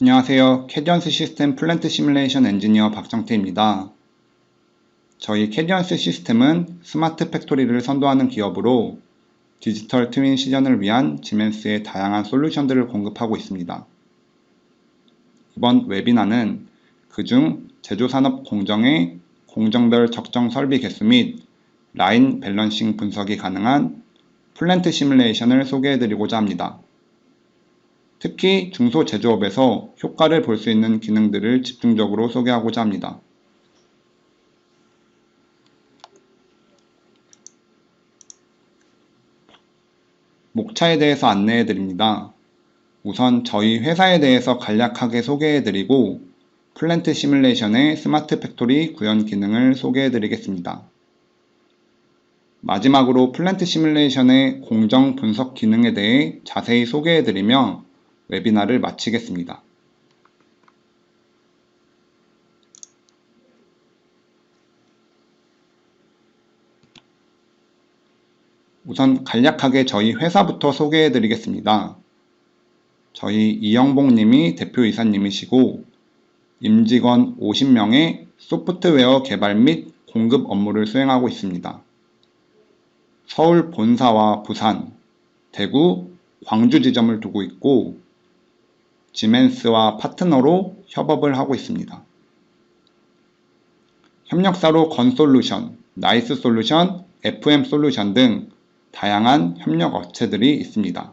안녕하세요. 캐디언스 시스템 플랜트 시뮬레이션 엔지니어 박정태입니다. 저희 캐디언스 시스템은 스마트 팩토리를 선도하는 기업으로 디지털 트윈 실현을 위한 지멘스의 다양한 솔루션들을 공급하고 있습니다. 이번 웨비나는 그중 제조산업 공정의 공정별 적정 설비 개수 및 라인 밸런싱 분석이 가능한 플랜트 시뮬레이션을 소개해드리고자 합니다. 특히 중소제조업에서 효과를 볼 수 있는 기능들을 집중적으로 소개하고자 합니다. 목차에 대해서 안내해 드립니다. 우선 저희 회사에 대해서 간략하게 소개해 드리고 플랜트 시뮬레이션의 스마트 팩토리 구현 기능을 소개해 드리겠습니다. 마지막으로 플랜트 시뮬레이션의 공정 분석 기능에 대해 자세히 소개해 드리며 웨비나를 마치겠습니다. 우선 간략하게 저희 회사부터 소개해 드리겠습니다. 저희 이영봉 님이 대표이사님이시고 임직원 50명의 소프트웨어 개발 및 공급 업무를 수행하고 있습니다. 서울 본사와 부산, 대구, 광주 지점을 두고 있고 지멘스와 파트너로 협업을 하고 있습니다. 협력사로 건솔루션, 나이스솔루션, FM솔루션 등 다양한 협력 업체들이 있습니다.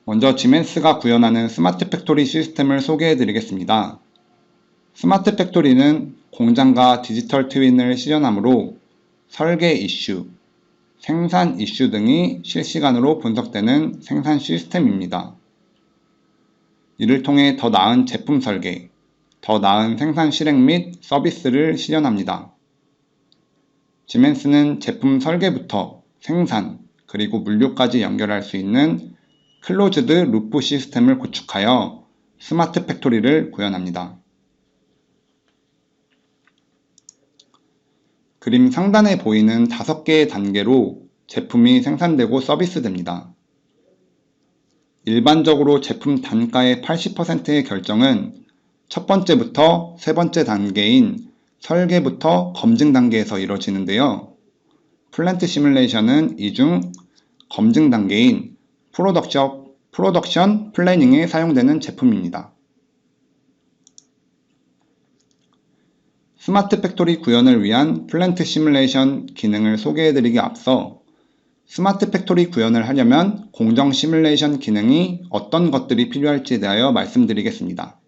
먼저 지멘스가 구현하는 스마트 팩토리 시스템을 소개해 드리겠습니다. 스마트 팩토리는 공장과 디지털 트윈을 실현하므로 설계 이슈, 생산 이슈 등이 실시간으로 분석되는 생산 시스템입니다. 이를 통해 더 나은 제품 설계, 더 나은 생산 실행 및 서비스를 실현합니다. 지멘스는 제품 설계부터 생산, 그리고 물류까지 연결할 수 있는 클로즈드 루프 시스템을 구축하여 스마트 팩토리를 구현합니다. 그림 상단에 보이는 5개의 단계로 제품이 생산되고 서비스됩니다. 일반적으로 제품 단가의 80%의 결정은 첫 번째부터 세 번째 단계인 설계부터 검증 단계에서 이루어지는데요. 플랜트 시뮬레이션은 이 중 검증 단계인 프로덕션 플래닝에 사용되는 제품입니다. 스마트 팩토리 구현을 위한 플랜트 시뮬레이션 기능을 소개해드리기 앞서 스마트 팩토리 구현을 하려면 공정 시뮬레이션 기능이 어떤 것들이 필요할지에 대하여 말씀드리겠습니다.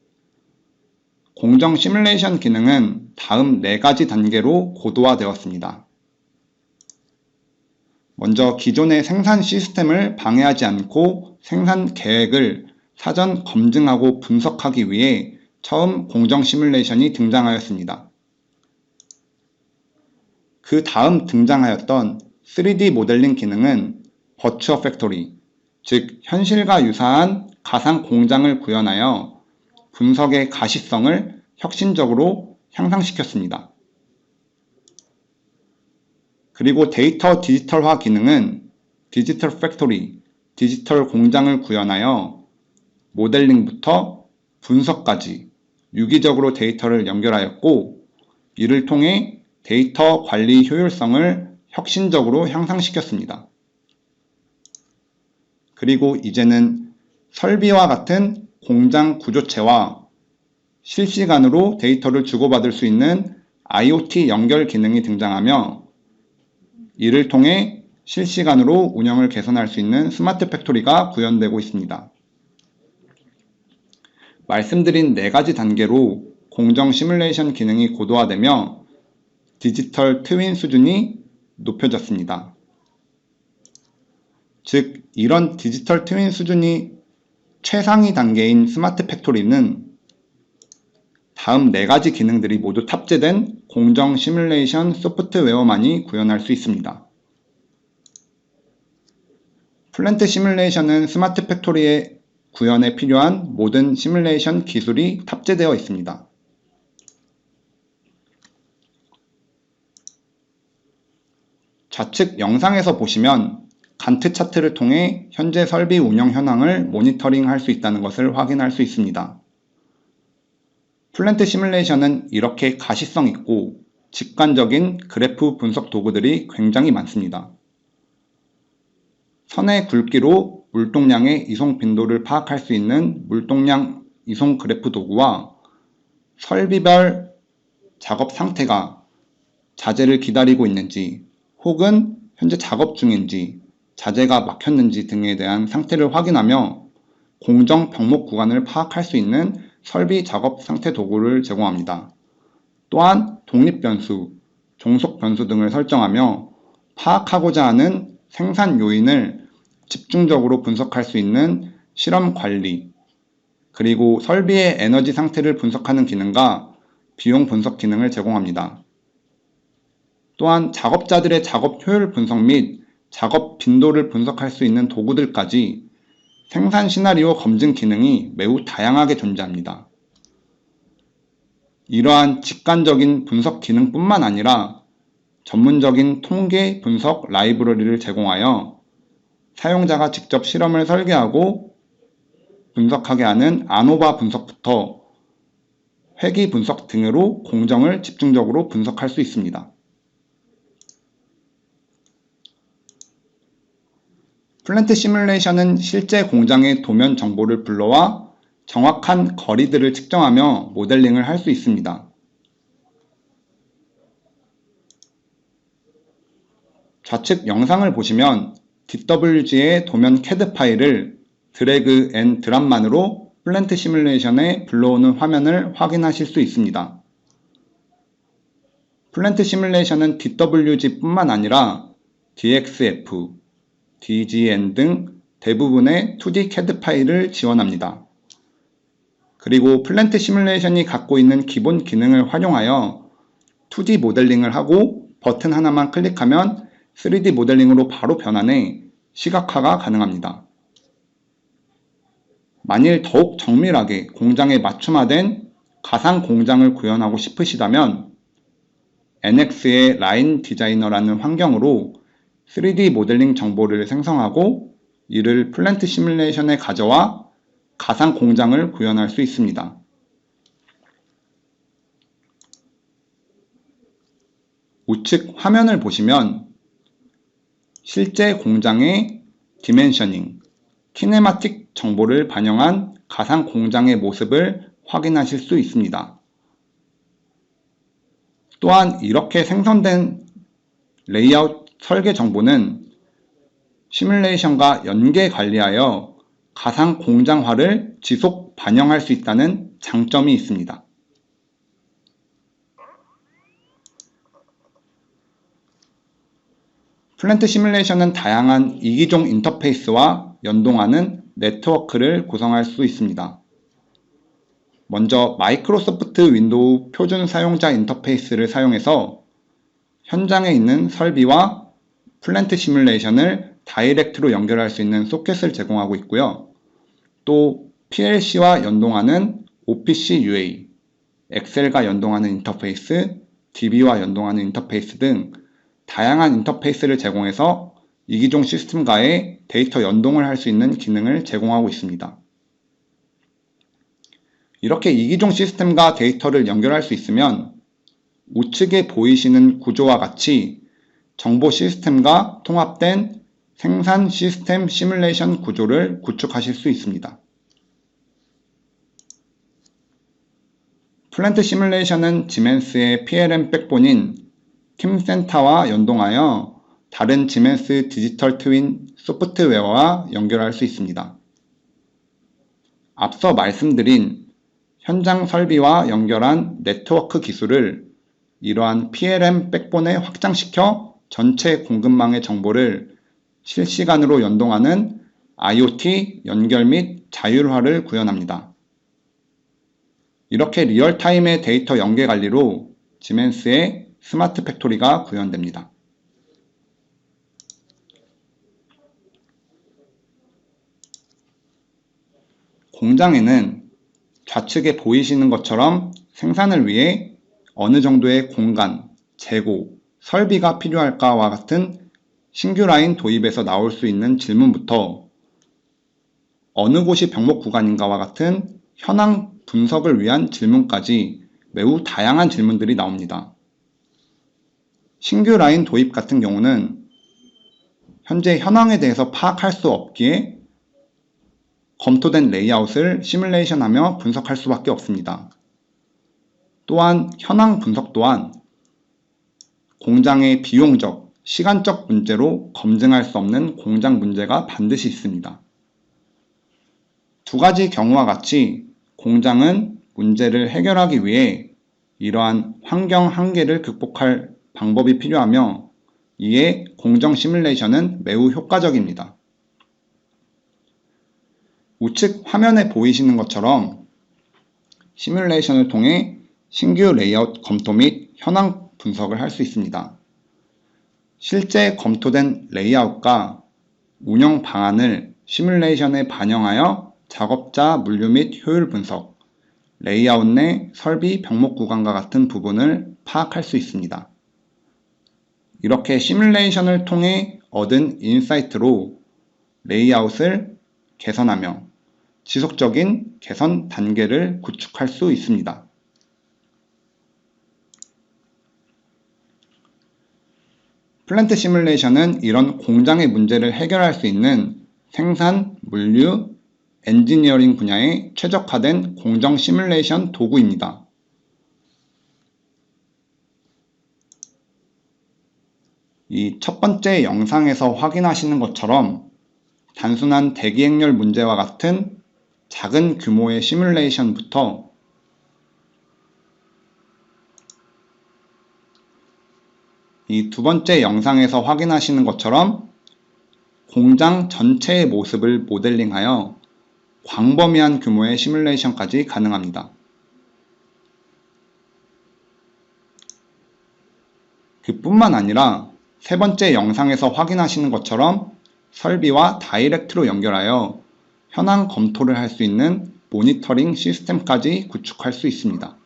공정 시뮬레이션 기능은 다음 4가지 단계로 고도화되었습니다. 먼저 기존의 생산 시스템을 방해하지 않고 생산 계획을 사전 검증하고 분석하기 위해 처음 공정 시뮬레이션이 등장하였습니다. 그 다음 등장하였던 3D 모델링 기능은 버추어 팩토리, 즉 현실과 유사한 가상 공장을 구현하여 분석의 가시성을 혁신적으로 향상시켰습니다. 그리고 데이터 디지털화 기능은 디지털 팩토리, 디지털 공장을 구현하여 모델링부터 분석까지 유기적으로 데이터를 연결하였고 이를 통해 데이터 관리 효율성을 혁신적으로 향상시켰습니다. 그리고 이제는 설비와 같은 공장 구조체와 실시간으로 데이터를 주고받을 수 있는 IoT 연결 기능이 등장하며 이를 통해 실시간으로 운영을 개선할 수 있는 스마트 팩토리가 구현되고 있습니다. 말씀드린 4가지 단계로 공정 시뮬레이션 기능이 고도화되며 디지털 트윈 수준이 높여졌습니다. 즉, 이런 디지털 트윈 수준이 최상위 단계인 스마트 팩토리는 다음 4가지 기능들이 모두 탑재된 공정 시뮬레이션 소프트웨어만이 구현할 수 있습니다. 플랜트 시뮬레이션은 스마트 팩토리의 구현에 필요한 모든 시뮬레이션 기술이 탑재되어 있습니다. 좌측 영상에서 보시면 간트 차트를 통해 현재 설비 운영 현황을 모니터링 할 수 있다는 것을 확인할 수 있습니다. 플랜트 시뮬레이션은 이렇게 가시성 있고 직관적인 그래프 분석 도구들이 굉장히 많습니다. 선의 굵기로 물동량의 이송 빈도를 파악할 수 있는 물동량 이송 그래프 도구와 설비별 작업 상태가 자재를 기다리고 있는지 혹은 현재 작업 중인지 자재가 막혔는지 등에 대한 상태를 확인하며 공정 병목 구간을 파악할 수 있는 설비 작업 상태 도구를 제공합니다. 또한 독립 변수, 종속 변수 등을 설정하며 파악하고자 하는 생산 요인을 집중적으로 분석할 수 있는 실험 관리, 그리고 설비의 에너지 상태를 분석하는 기능과 비용 분석 기능을 제공합니다. 또한 작업자들의 작업 효율 분석 및 작업 빈도를 분석할 수 있는 도구들까지 생산 시나리오 검증 기능이 매우 다양하게 존재합니다. 이러한 직관적인 분석 기능뿐만 아니라 전문적인 통계 분석 라이브러리를 제공하여 사용자가 직접 실험을 설계하고 분석하게 하는 아노바 분석부터 회귀 분석 등으로 공정을 집중적으로 분석할 수 있습니다. 플랜트 시뮬레이션은 실제 공장의 도면 정보를 불러와 정확한 거리들을 측정하며 모델링을 할 수 있습니다. 좌측 영상을 보시면 DWG의 도면 CAD 파일을 드래그 앤 드랍만으로 플랜트 시뮬레이션에 불러오는 화면을 확인하실 수 있습니다. 플랜트 시뮬레이션은 DWG뿐만 아니라 DXF, DGN 등 대부분의 2D CAD 파일을 지원합니다. 그리고 플랜트 시뮬레이션이 갖고 있는 기본 기능을 활용하여 2D 모델링을 하고 버튼 하나만 클릭하면 3D 모델링으로 바로 변환해 시각화가 가능합니다. 만일 더욱 정밀하게 공장에 맞춤화된 가상 공장을 구현하고 싶으시다면 NX의 라인 디자이너라는 환경으로 3D 모델링 정보를 생성하고 이를 플랜트 시뮬레이션에 가져와 가상 공장을 구현할 수 있습니다. 우측 화면을 보시면 실제 공장의 디멘셔닝, 키네마틱 정보를 반영한 가상 공장의 모습을 확인하실 수 있습니다. 또한 이렇게 생성된 레이아웃 설계 정보는 시뮬레이션과 연계 관리하여 가상 공장화를 지속 반영할 수 있다는 장점이 있습니다. 플랜트 시뮬레이션은 다양한 이기종 인터페이스와 연동하는 네트워크를 구성할 수 있습니다. 먼저 마이크로소프트 윈도우 표준 사용자 인터페이스를 사용해서 현장에 있는 설비와 플랜트 시뮬레이션을 다이렉트로 연결할 수 있는 소켓을 제공하고 있고요. 또 PLC와 연동하는 OPC UA, 엑셀과 연동하는 인터페이스, DB와 연동하는 인터페이스 등 다양한 인터페이스를 제공해서 이기종 시스템과의 데이터 연동을 할 수 있는 기능을 제공하고 있습니다. 이렇게 이기종 시스템과 데이터를 연결할 수 있으면 우측에 보이시는 구조와 같이 정보 시스템과 통합된 생산 시스템 시뮬레이션 구조를 구축하실 수 있습니다. 플랜트 시뮬레이션은 지멘스의 PLM 백본인 팀센타와 연동하여 다른 지멘스 디지털 트윈 소프트웨어와 연결할 수 있습니다. 앞서 말씀드린 현장 설비와 연결한 네트워크 기술을 이러한 PLM 백본에 확장시켜 전체 공급망의 정보를 실시간으로 연동하는 IoT 연결 및 자율화를 구현합니다. 이렇게 리얼타임의 데이터 연계 관리로 지멘스의 스마트 팩토리가 구현됩니다. 공장에는 좌측에 보이시는 것처럼 생산을 위해 어느 정도의 공간, 재고, 설비가 필요할까와 같은 신규 라인 도입에서 나올 수 있는 질문부터 어느 곳이 병목 구간인가와 같은 현황 분석을 위한 질문까지 매우 다양한 질문들이 나옵니다. 신규 라인 도입 같은 경우는 현재 현황에 대해서 파악할 수 없기에 검토된 레이아웃을 시뮬레이션하며 분석할 수밖에 없습니다. 또한 현황 분석 또한 공장의 비용적, 시간적 문제로 검증할 수 없는 공장 문제가 반드시 있습니다. 두 가지 경우와 같이 공장은 문제를 해결하기 위해 이러한 환경 한계를 극복할 방법이 필요하며 이에 공정 시뮬레이션은 매우 효과적입니다. 우측 화면에 보이시는 것처럼 시뮬레이션을 통해 신규 레이아웃 검토 및 현황 분석을 할 수 있습니다. 실제 검토된 레이아웃과 운영 방안을 시뮬레이션에 반영하여 작업자 물류 및 효율 분석, 레이아웃 내 설비 병목 구간과 같은 부분을 파악할 수 있습니다. 이렇게 시뮬레이션을 통해 얻은 인사이트로 레이아웃을 개선하며 지속적인 개선 단계를 구축할 수 있습니다. 플랜트 시뮬레이션은 이런 공장의 문제를 해결할 수 있는 생산, 물류, 엔지니어링 분야에 최적화된 공정 시뮬레이션 도구입니다. 이 첫 번째 영상에서 확인하시는 것처럼 단순한 대기 행렬 문제와 같은 작은 규모의 시뮬레이션부터 이 두 번째 영상에서 확인하시는 것처럼 공장 전체의 모습을 모델링하여 광범위한 규모의 시뮬레이션까지 가능합니다. 그뿐만 아니라 세 번째 영상에서 확인하시는 것처럼 설비와 다이렉트로 연결하여 현황 검토를 할 수 있는 모니터링 시스템까지 구축할 수 있습니다.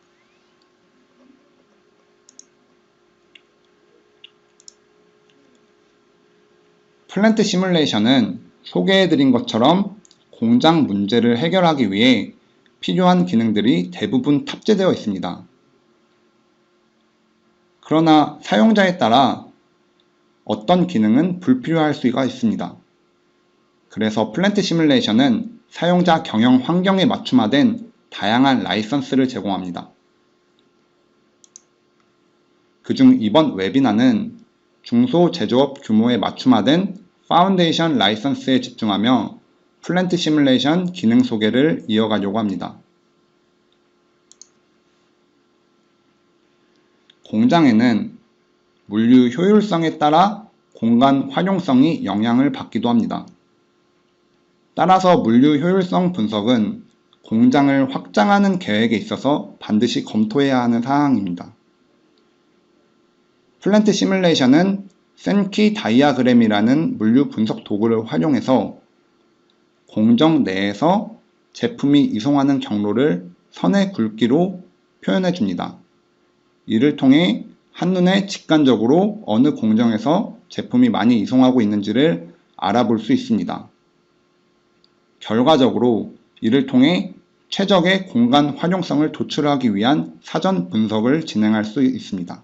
플랜트 시뮬레이션은 소개해드린 것처럼 공장 문제를 해결하기 위해 필요한 기능들이 대부분 탑재되어 있습니다. 그러나 사용자에 따라 어떤 기능은 불필요할 수가 있습니다. 그래서 플랜트 시뮬레이션은 사용자 경영 환경에 맞춤화된 다양한 라이선스를 제공합니다. 그중 이번 웨비나는 중소제조업 규모에 맞춤화된 파운데이션 라이선스에 집중하며 플랜트 시뮬레이션 기능 소개를 이어가려고 합니다. 공장에는 물류 효율성에 따라 공간 활용성이 영향을 받기도 합니다. 따라서 물류 효율성 분석은 공장을 확장하는 계획에 있어서 반드시 검토해야 하는 사항입니다. 플랜트 시뮬레이션은 센키 다이아그램이라는 물류 분석 도구를 활용해서 공정 내에서 제품이 이송하는 경로를 선의 굵기로 표현해 줍니다. 이를 통해 한눈에 직관적으로 어느 공정에서 제품이 많이 이송하고 있는지를 알아볼 수 있습니다. 결과적으로 이를 통해 최적의 공간 활용성을 도출하기 위한 사전 분석을 진행할 수 있습니다.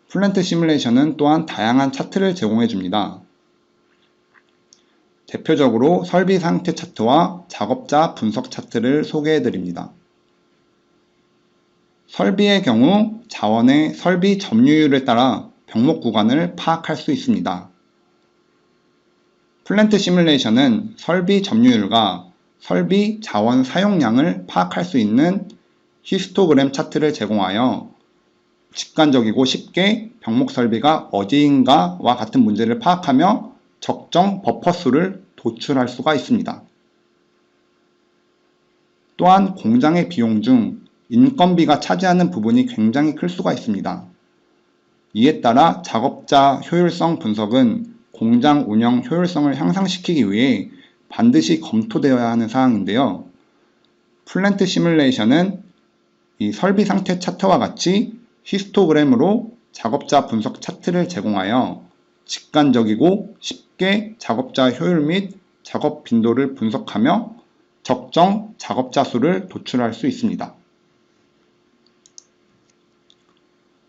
플랜트 시뮬레이션은 또한 다양한 차트를 제공해 줍니다. 대표적으로 설비 상태 차트와 작업자 분석 차트를 소개해 드립니다. 설비의 경우 자원의 설비 점유율에 따라 병목 구간을 파악할 수 있습니다. 플랜트 시뮬레이션은 설비 점유율과 설비 자원 사용량을 파악할 수 있는 히스토그램 차트를 제공하여 직관적이고 쉽게 병목 설비가 어디인가와 같은 문제를 파악하며 적정 버퍼수를 도출할 수가 있습니다. 또한 공장의 비용 중 인건비가 차지하는 부분이 굉장히 클 수가 있습니다. 이에 따라 작업자 효율성 분석은 공장 운영 효율성을 향상시키기 위해 반드시 검토되어야 하는 사항인데요. 플랜트 시뮬레이션은 이 설비 상태 차트와 같이 히스토그램으로 작업자 분석 차트를 제공하여 직관적이고 쉽게 작업자 효율 및 작업 빈도를 분석하며 적정 작업자 수를 도출할 수 있습니다.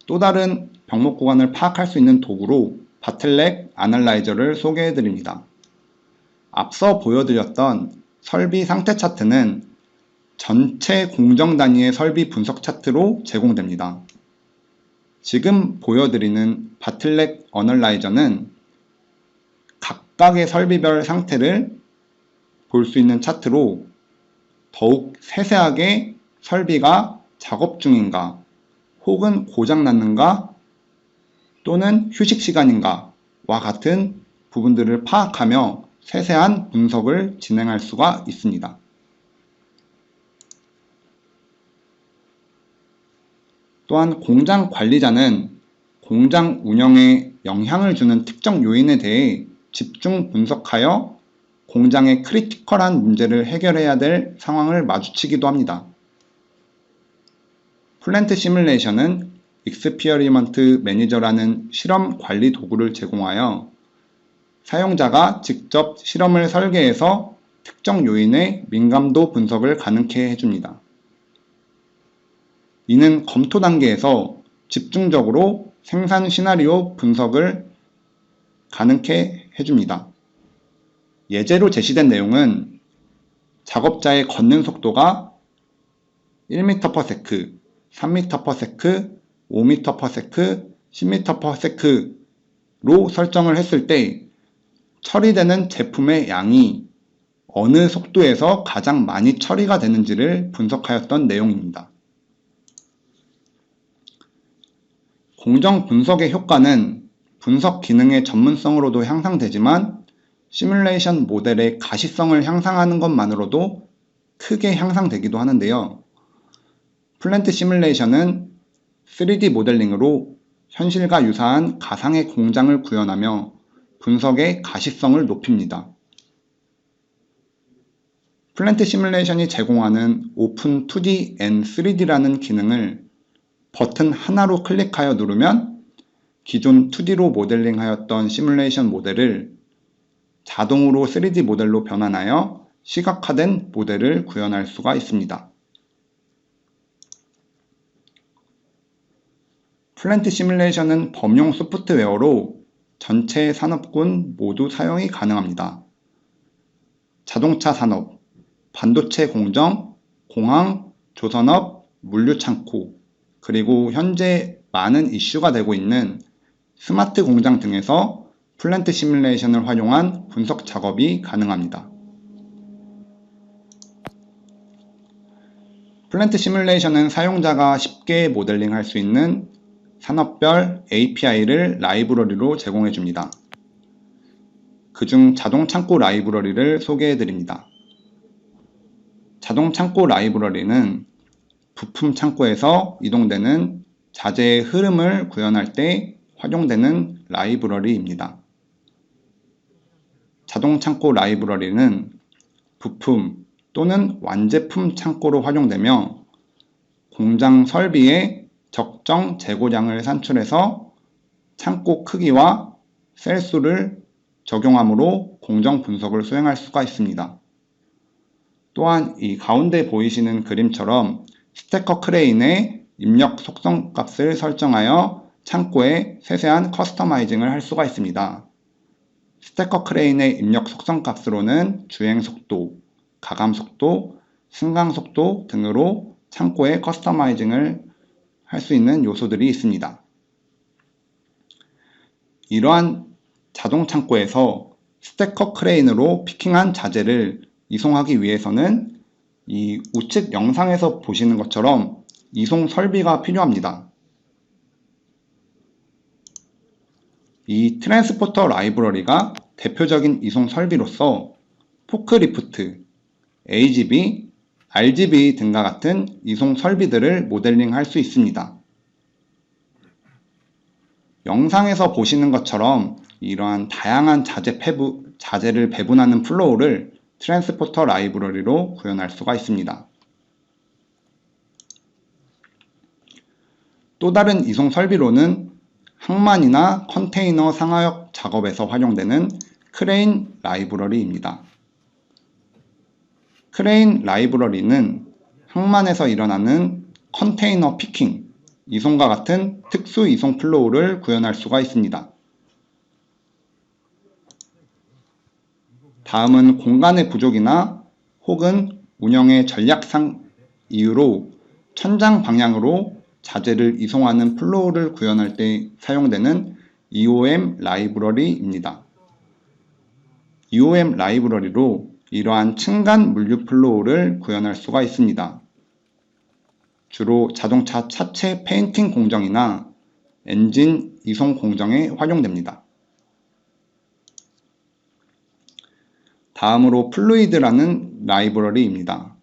또 다른 병목 구간을 파악할 수 있는 도구로 바틀렉 애널라이저를 소개해 드립니다. 앞서 보여드렸던 설비 상태 차트는 전체 공정 단위의 설비 분석 차트로 제공됩니다. 지금 보여드리는 바틀렉 애널라이저는 각각의 설비별 상태를 볼 수 있는 차트로 더욱 세세하게 설비가 작업 중인가 혹은 고장났는가 또는 휴식 시간인가 와 같은 부분들을 파악하며 세세한 분석을 진행할 수가 있습니다. 또한 공장 관리자는 공장 운영에 영향을 주는 특정 요인에 대해 집중 분석하여 공장의 크리티컬한 문제를 해결해야 될 상황을 마주치기도 합니다. 플랜트 시뮬레이션은 익스피어리먼트 매니저라는 실험 관리 도구를 제공하여 사용자가 직접 실험을 설계해서 특정 요인의 민감도 분석을 가능케 해줍니다. 이는 검토 단계에서 집중적으로 생산 시나리오 분석을 가능케 해줍니다. 예제로 제시된 내용은 작업자의 걷는 속도가 1m/s, 3m/s, 5m/s, 10m/s로 설정을 했을 때 처리되는 제품의 양이 어느 속도에서 가장 많이 처리가 되는지를 분석하였던 내용입니다. 공정 분석의 효과는 분석 기능의 전문성으로도 향상되지만 시뮬레이션 모델의 가시성을 향상하는 것만으로도 크게 향상되기도 하는데요. 플랜트 시뮬레이션은 3D 모델링으로 현실과 유사한 가상의 공장을 구현하며 분석의 가시성을 높입니다. 플랜트 시뮬레이션이 제공하는 오픈 2D and 3D라는 기능을 버튼 하나로 클릭하여 누르면 기존 2D로 모델링하였던 시뮬레이션 모델을 자동으로 3D 모델로 변환하여 시각화된 모델을 구현할 수가 있습니다. 플랜트 시뮬레이션은 범용 소프트웨어로 전체 산업군 모두 사용이 가능합니다. 자동차 산업, 반도체 공정, 공항, 조선업, 물류창고, 그리고 현재 많은 이슈가 되고 있는 스마트 공장 등에서 플랜트 시뮬레이션을 활용한 분석 작업이 가능합니다. 플랜트 시뮬레이션은 사용자가 쉽게 모델링할 수 있는 산업별 API를 라이브러리로 제공해 줍니다. 그중 자동창고 라이브러리를 소개해 드립니다. 자동창고 라이브러리는 부품 창고에서 이동되는 자재의 흐름을 구현할 때 활용되는 라이브러리입니다. 자동창고 라이브러리는 부품 또는 완제품 창고로 활용되며 공장 설비의 적정 재고량을 산출해서 창고 크기와 셀 수를 적용함으로 공정 분석을 수행할 수가 있습니다. 또한 이 가운데 보이시는 그림처럼 스태커 크레인의 입력 속성 값을 설정하여 창고에 세세한 커스터마이징을 할 수가 있습니다. 스태커 크레인의 입력 속성 값으로는 주행 속도, 가감 속도, 승강 속도 등으로 창고에 커스터마이징을 할 수 있는 요소들이 있습니다. 이러한 자동 창고에서 스태커 크레인으로 피킹한 자재를 이송하기 위해서는 이 우측 영상에서 보시는 것처럼 이송 설비가 필요합니다. 이 트랜스포터 라이브러리가 대표적인 이송 설비로서 포크리프트, AGV, RGV 등과 같은 이송 설비들을 모델링할 수 있습니다. 영상에서 보시는 것처럼 이러한 다양한 자재를 배분하는 플로우를 트랜스포터 라이브러리로 구현할 수가 있습니다. 또 다른 이송 설비로는 항만이나 컨테이너 상하역 작업에서 활용되는 크레인 라이브러리입니다. 크레인 라이브러리는 항만에서 일어나는 컨테이너 피킹, 이송과 같은 특수 이송 플로우를 구현할 수가 있습니다. 다음은 공간의 부족이나 혹은 운영의 전략상 이유로 천장 방향으로 자재를 이송하는 플로우를 구현할 때 사용되는 EOM 라이브러리입니다. EOM 라이브러리로 이러한 층간 물류 플로우를 구현할 수가 있습니다. 주로 자동차 차체 페인팅 공정이나 엔진 이송 공정에 활용됩니다. 다음으로 플루이드라는 라이브러리입니다.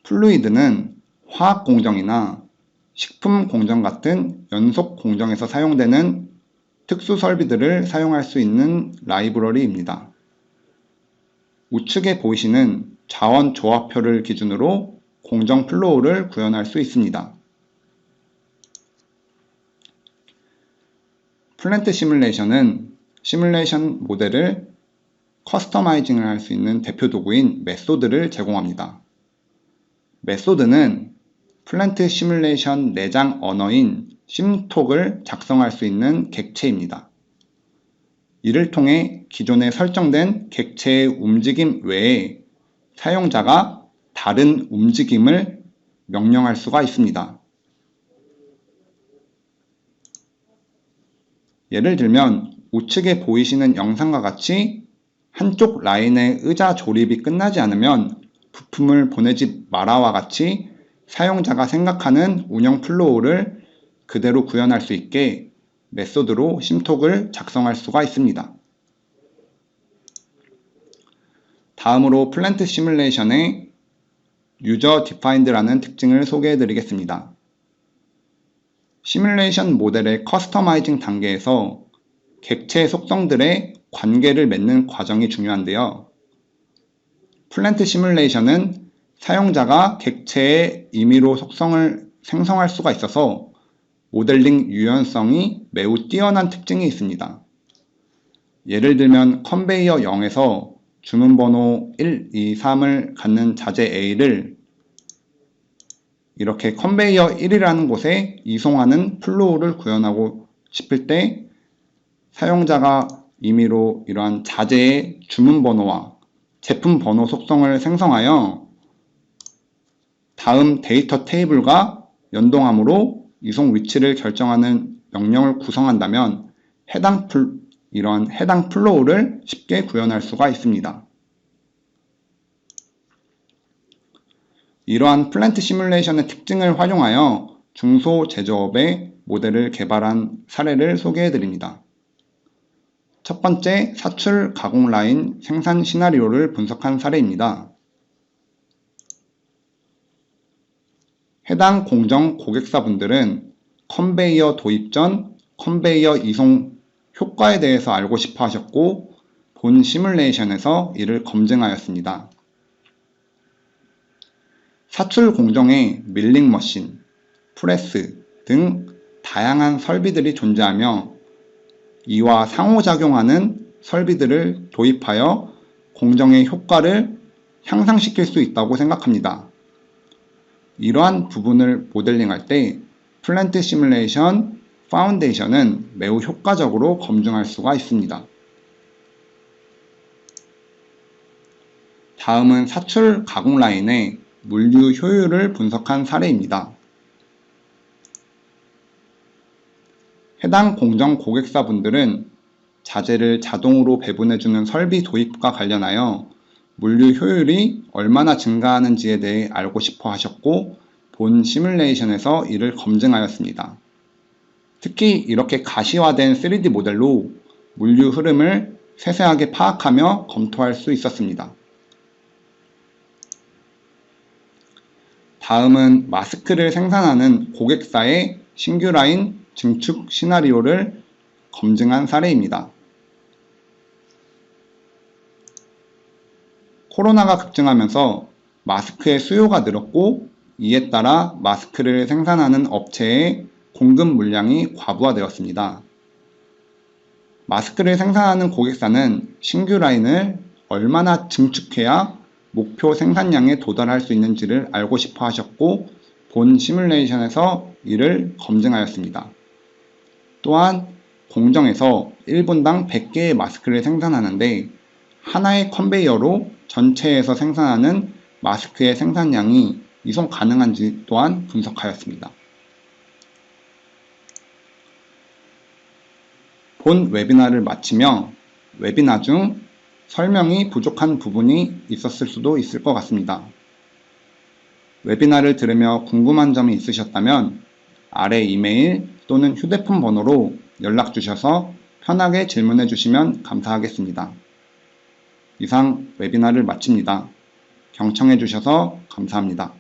플루이드는 화학 공정이나 식품 공정 같은 연속 공정에서 사용되는 특수 설비들을 사용할 수 있는 라이브러리입니다. 우측에 보이시는 자원 조합표를 기준으로 공정 플로우를 구현할 수 있습니다. 플랜트 시뮬레이션은 시뮬레이션 모델을 커스터마이징을 할 수 있는 대표 도구인 메소드를 제공합니다. 메소드는 플랜트 시뮬레이션 내장 언어인 심톡을 작성할 수 있는 객체입니다. 이를 통해 기존에 설정된 객체의 움직임 외에 사용자가 다른 움직임을 명령할 수가 있습니다. 예를 들면 우측에 보이시는 영상과 같이 한쪽 라인의 의자 조립이 끝나지 않으면 부품을 보내지 마라와 같이 사용자가 생각하는 운영 플로우를 그대로 구현할 수 있게 메소드로 심톡을 작성할 수가 있습니다. 다음으로 플랜트 시뮬레이션의 유저 디파인드라는 특징을 소개해 드리겠습니다. 시뮬레이션 모델의 커스터마이징 단계에서 객체 속성들의 관계를 맺는 과정이 중요한데요. 플랜트 시뮬레이션은 사용자가 객체의 임의로 속성을 생성할 수가 있어서 모델링 유연성이 매우 뛰어난 특징이 있습니다. 예를 들면 컨베이어 0에서 주문번호 1, 2, 3을 갖는 자재 A를 이렇게 컨베이어 1이라는 곳에 이송하는 플로우를 구현하고 싶을 때 사용자가 임의로 이러한 자재의 주문번호와 제품 번호 속성을 생성하여 다음 데이터 테이블과 연동함으로 이송 위치를 결정하는 명령을 구성한다면 이러한 해당 플로우를 쉽게 구현할 수가 있습니다. 이러한 플랜트 시뮬레이션의 특징을 활용하여 중소제조업의 모델을 개발한 사례를 소개해 드립니다. 첫 번째, 사출 가공 라인 생산 시나리오를 분석한 사례입니다. 해당 공정 고객사분들은 컨베이어 도입 전 컨베이어 이송 효과에 대해서 알고 싶어 하셨고 본 시뮬레이션에서 이를 검증하였습니다. 사출 공정에 밀링 머신, 프레스 등 다양한 설비들이 존재하며 이와 상호작용하는 설비들을 도입하여 공정의 효과를 향상시킬 수 있다고 생각합니다. 이러한 부분을 모델링할 때 플랜트 시뮬레이션 파운데이션은 매우 효과적으로 검증할 수가 있습니다. 다음은 사출 가공 라인의 물류 효율을 분석한 사례입니다. 해당 공정 고객사분들은 자재를 자동으로 배분해주는 설비 도입과 관련하여 물류 효율이 얼마나 증가하는지에 대해 알고 싶어 하셨고 본 시뮬레이션에서 이를 검증하였습니다. 특히 이렇게 가시화된 3D 모델로 물류 흐름을 세세하게 파악하며 검토할 수 있었습니다. 다음은 마스크를 생산하는 고객사의 신규 라인 증축 시나리오를 검증한 사례입니다. 코로나가 급증하면서 마스크의 수요가 늘었고 이에 따라 마스크를 생산하는 업체의 공급 물량이 과부하되었습니다. 마스크를 생산하는 고객사는 신규 라인을 얼마나 증축해야 목표 생산량에 도달할 수 있는지를 알고 싶어 하셨고 본 시뮬레이션에서 이를 검증하였습니다. 또한 공정에서 1분당 100개의 마스크를 생산하는데 하나의 컨베이어로 전체에서 생산하는 마스크의 생산량이 이송 가능한지 또한 분석하였습니다. 본 웨비나를 마치며 웨비나 중 설명이 부족한 부분이 있었을 수도 있을 것 같습니다. 웨비나를 들으며 궁금한 점이 있으셨다면 아래 이메일 또는 휴대폰 번호로 연락 주셔서 편하게 질문해 주시면 감사하겠습니다. 이상 웨비나를 마칩니다. 경청해 주셔서 감사합니다.